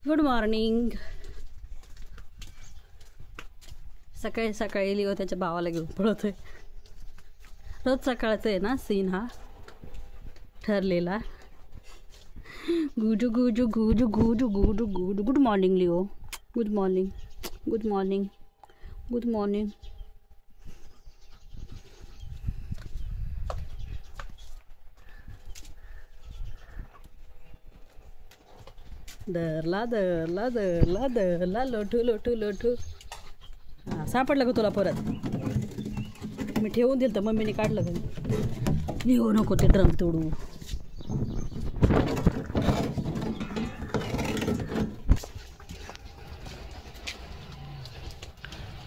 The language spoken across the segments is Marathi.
Good morning. सकाळी सकाळी लिओ त्याच्या भावाला घेऊन पळतोय. रोज सकाळचं आहे ना सीन हा ठरलेला. गुडू गुडू गुडू गुडू गुडू गुडू. Good morning Leo. Good morning. Good morning. Good morning. दरला दरला दरला दरला लोटू लोटू लोटू. हां सापडलं का तुला परत? मी ठेवून दिलं तर मम्मीने काढलं का? लिहो नको ते ड्रम तोडू.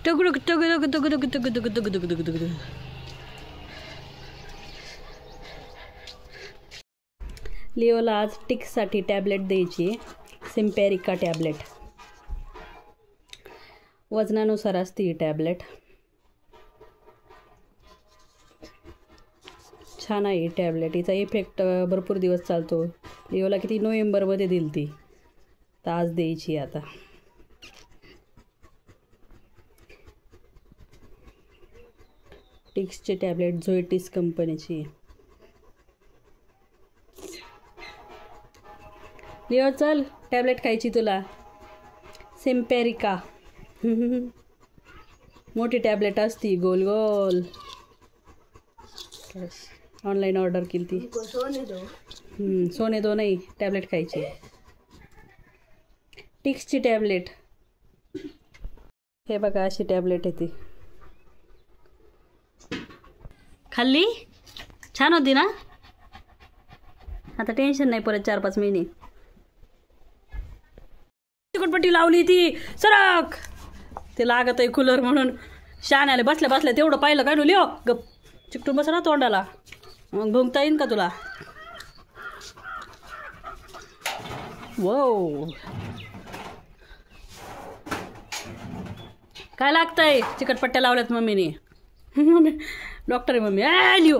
टुकडुक टुकडुक टुकडुक टुकडुक टुकडुक टुकडुक. लिओला आज टिक्ससाठी टॅबलेट द्यायची. सिम्पॅरिका टॅबलेट. वजनानुसार असते ही टॅबलेट. छान आहे ही टॅबलेट. हिचा इफेक्ट भरपूर दिवस चालतो. लिओला किती नोव्हेंबरमध्ये दिली ती, तर आज द्यायची आता. टिक्सची टॅबलेट झोएटिस कंपनीची. लिओ चल टॅबलेट खायची तुला. सिम्पॅरिका मोठी टॅबलेट असती गोल गोल. ऑनलाईन ऑर्डर केली ती. सोने दो नाही टॅबलेट खायची. टिक्सची टॅबलेट. हे बघा अशी टॅबलेट आहे ती. खाल्ली छान होती ना. आता टेन्शन नाही परत 4-5 महिने. चिकटपट्टी लावली ती सरक. ते लागत आहे कूलर म्हणून. शाण्याला बसल्या बसल्या तेवढं पाहिलं काय लिओ गप चिकटून बस ना तोंडाला. मग भुंकता येईन का तुला? वो काय लागतंय? चिकटपट्ट्या लावल्यात मम्मीने. डॉक्टर आहे मम्मी. लिओ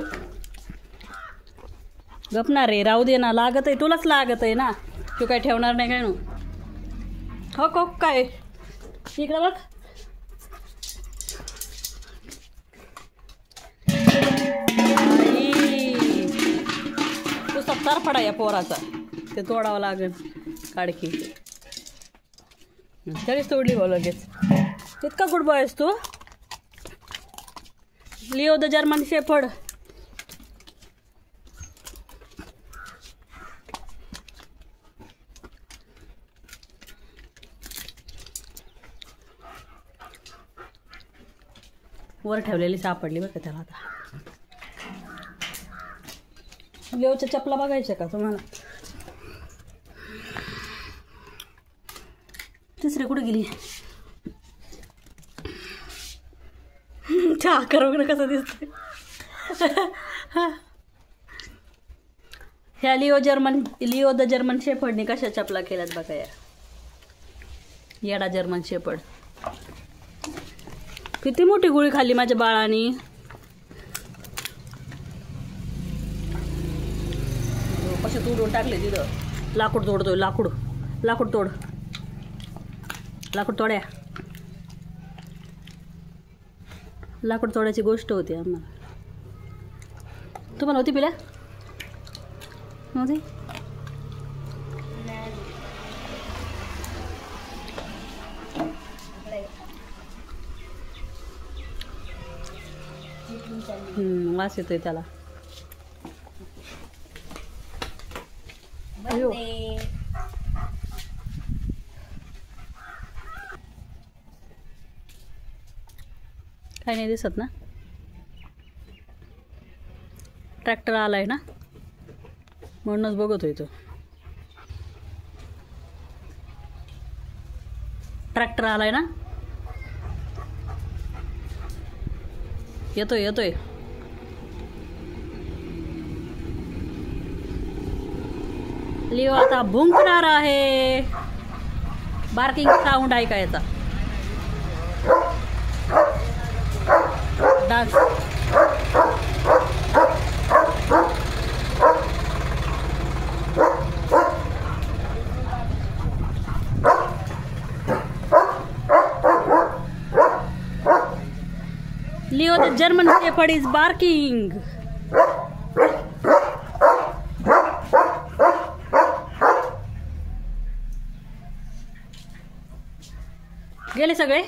गपणार रे. राहू दे ना. लागत आहे तुलाच लागत आहे ना. तू काय ठेवणार नाही काय नो. हो को काय इकडं बघ. तू सत्तार पडा या पोराचा. ते तोडावं लागेल काडकी. तरीच तोडली बघ लगेच. इतका गुड बॉय आहेस तू. Leo the German shepherd. वर ठेवलेली सापडली बरं का त्याला. आता लिओच्या चपला बघायच्या का तुम्हाला? तिसरी कुठे गेली? चहा करून कसं दिसतंय. ह्या लिओ द जर्मन शेफर्डने कशा चपला केल्यात बघा या. येडा जर्मन शेफर्ड. किती मोठी गोळी खाल्ली माझ्या बाळाने. कसे तोडून टाकले तिथं. लाकूड तोडतोय. लाकूड लाकूड तोड. लाकूड तोड्या. लाकूड तोडायची गोष्ट होती आम्हाला. तुम्हाला होती पिल्या नव्हती? वास येतोय त्याला. काही नाही दिसत ना. ट्रॅक्टर आलाय ना म्हणूनच बघतोय तो. ट्रॅक्टर आलाय ना. येतोय येतोय. लिओ आता भुंकणार आहे. बार्किंग साऊंड ऐकायचा. Dance. Leo the German shepherd is barking. गेले सगळे.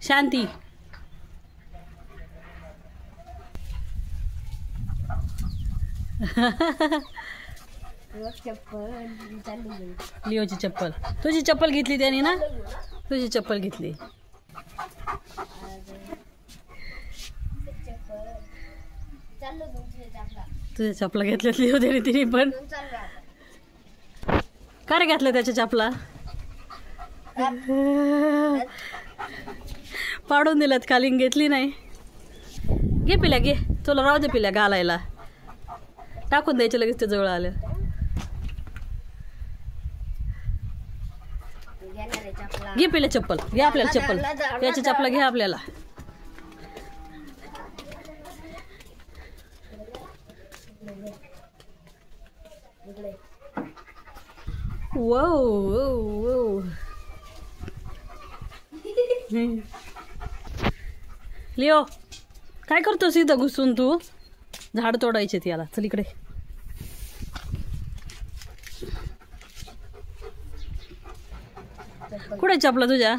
शांती. लिओची चप्पल. तुझी चप्पल घेतली त्याने ना. तुझी चप्पल घेतली. तुझ्या चपला घेतल्यात लिओ त्याने. तिने पण का रे घातलं त्याच्या चपला. पाडून दिल्यात खाली. घेतली नाही. घे पिल्या घे. तुला राहू दे पिल्या घालायला. टाकून द्यायचे लगेच ते जवळ आलं. घे पिल्या चप्पल. घे आपल्याला चप्पल. याची चपला घे आपल्याला. वो लिओ काय करतोस इथं घुसून तू. झाड तोडायचे त्याला. चल इकडे. कुठे चपला तुझ्या.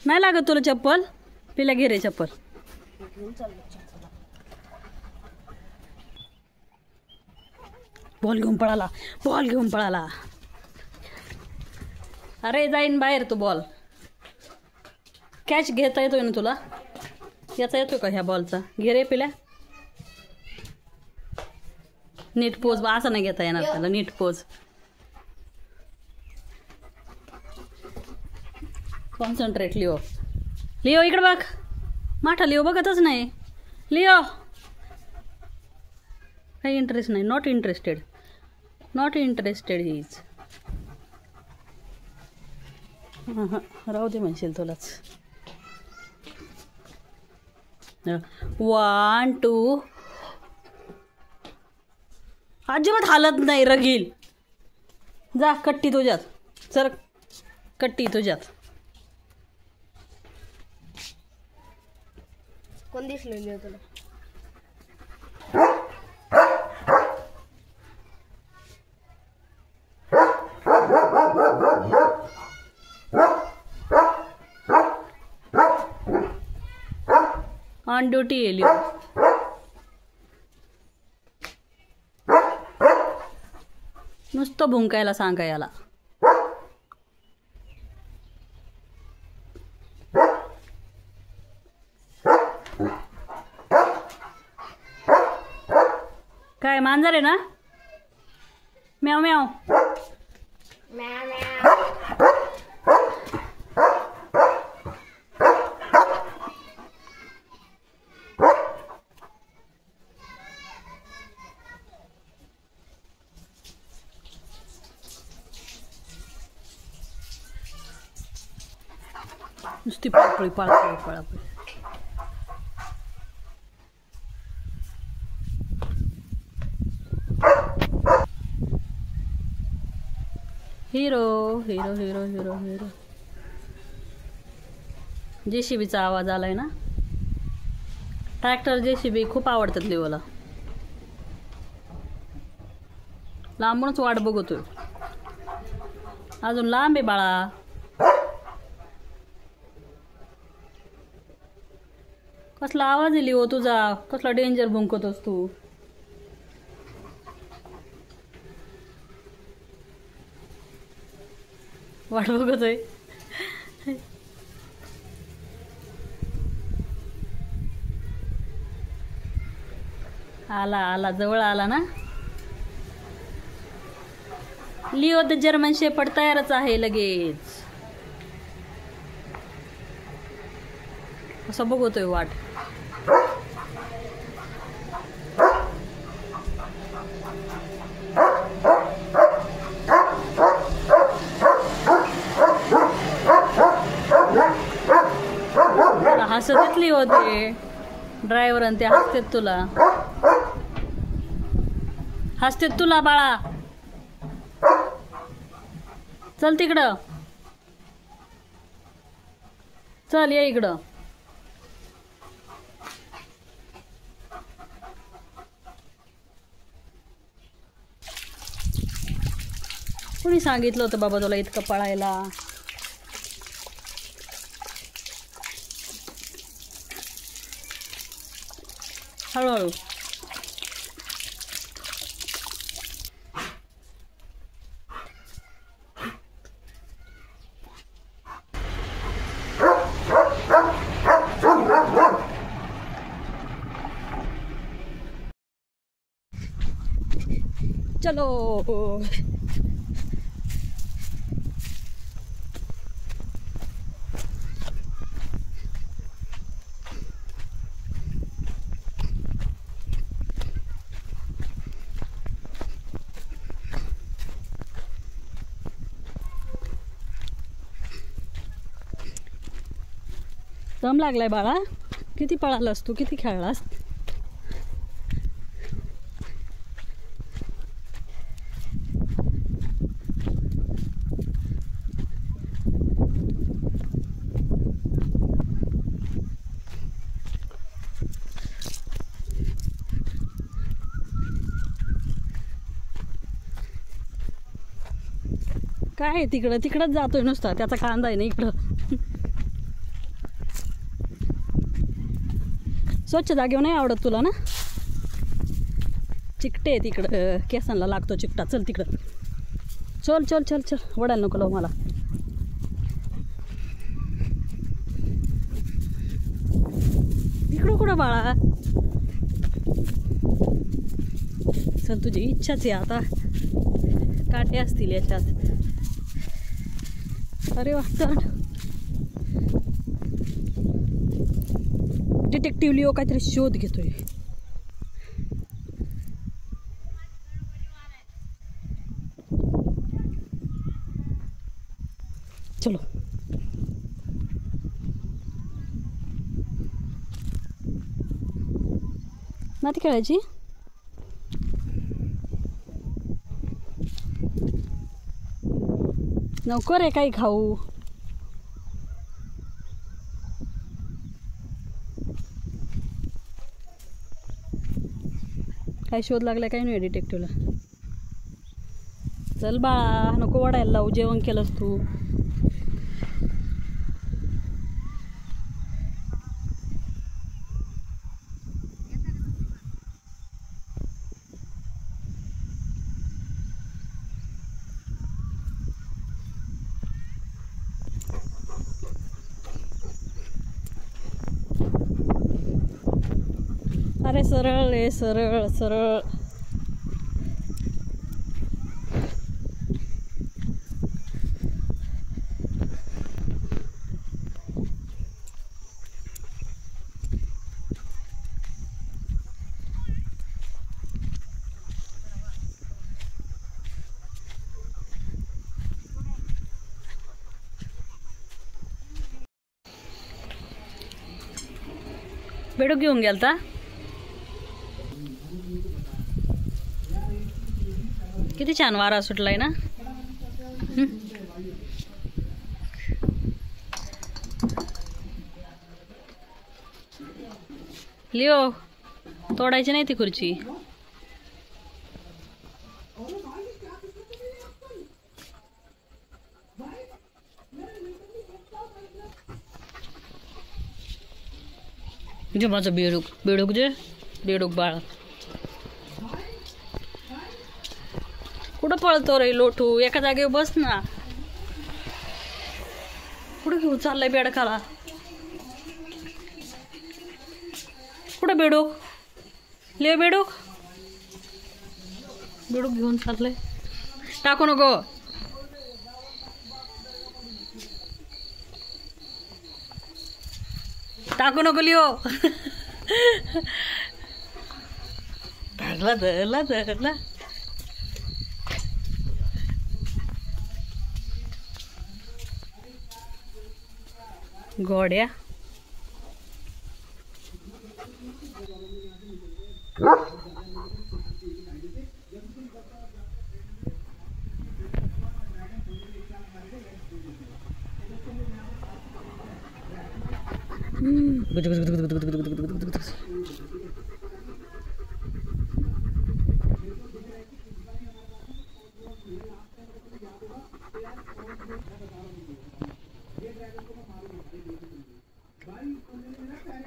नाही लागत तुला चप्पल. पिल्या घे रे चप्पल. बॉल घेऊन पळाला. बॉल घेऊन पळाला. अरे जाईन बाहेर तो बॉल. कॅच घेता येतोय ना तुला. याचा येतोय का ह्या बॉलचा. घे रे पिल्या. नीट पोज. असा नाही घेता येणार त्याला. नीट पोज. Concentrate Leo. लिओ इकडे बघ. माठा लिओ बघतच नाही. लिओ काही इंटरेस्ट नाही. Not interested. Not interested is. राहू दे म्हणशील तुलाच. 1 2. अजिबात हालत नाही रगील. जा कट्टी तुझ्यात. सर कट्टी तुझ्यात. कोण दिसलं तुला. ऑन ड्युटी येईल. नुसतं भुंकायला सांगा याला. काय मांजर आहे ना. म्याव म्याव. नुसती पळपळी पळपळी पळपळी. Hero hero hero hero hero. जेसीबीचा आवाज आलाय ना. ट्रॅक्टर जेसीबी खूप आवडतात लिओला. लांबूनच वाट बघतोय. अजून लांब आहे बाळा. कसला आवाज आहे लिओ तुझा. कसला डेंजर भुंकतोस तू. वाट बघतोय. आला आला. जवळ आला ना. लिओ द जर्मन शेपर्ड तयारच आहे लगेच. असं बघतोय वाट. हसत होते ड्रायव्हर आणि ते हसतेत तुला. हसतेत तुला बाळा. चल तिकडं, चल ये इकडं. कोणी सांगितलं होतं बाबा तुला इतकं पळायला? हळूहळू. चलो. दम लागलाय बाळा. किती पळालास तू, किती खेळलास? काय आहे तिकडं? तिकडंच जातोय नुसता. त्याचा कांदा आहे ना इकडं. स्वच्छ जागेवर नाही आवडत तुला ना? चिकटे तिकडं, केसांना लागतो चिकटा. चल तिकडं. चल चल चल चल. वडायला नको लावू मला. इकडं कुठं बाळा? चल, तुझी इच्छाच आहे आता. काटे असतील याच्यात. अरे वा, चल. डिटेक्टिव्ह लिओ काहीतरी शोध घेतोय. चलो. माती खेळायची. नको रे काही खाऊ. काय शोध लागलाय काय नाही डिटेक्टिव्हला. चल बाळा, नको वडायला लावू. जेवण केलंस तू. अरे सरळ रे, सरळ सरळ. बेडूक घेऊन गेलता. किती छान वारा सुटलाय ना. लिओ, तोडायची नाही ती खुर्ची. जे माझं बेडूक, बेडूक जे बेडूक बाळ. कुठं पळतो रे लोटू? एका जागेवर बस ना. कुठं घेऊन चाललाय बेडकाला? कुठं बेडूक? ले बेडूक. बेडूक घेऊन चाललंय. टाकू नको. टाकू नको लिओ. धरला धरला धरला. गोड्या.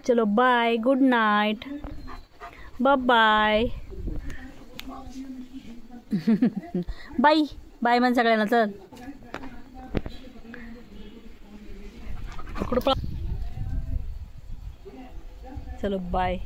चलो bye, good night, bye bye. Bye bye म्हण सगळ्यांना. चल चलो बाय.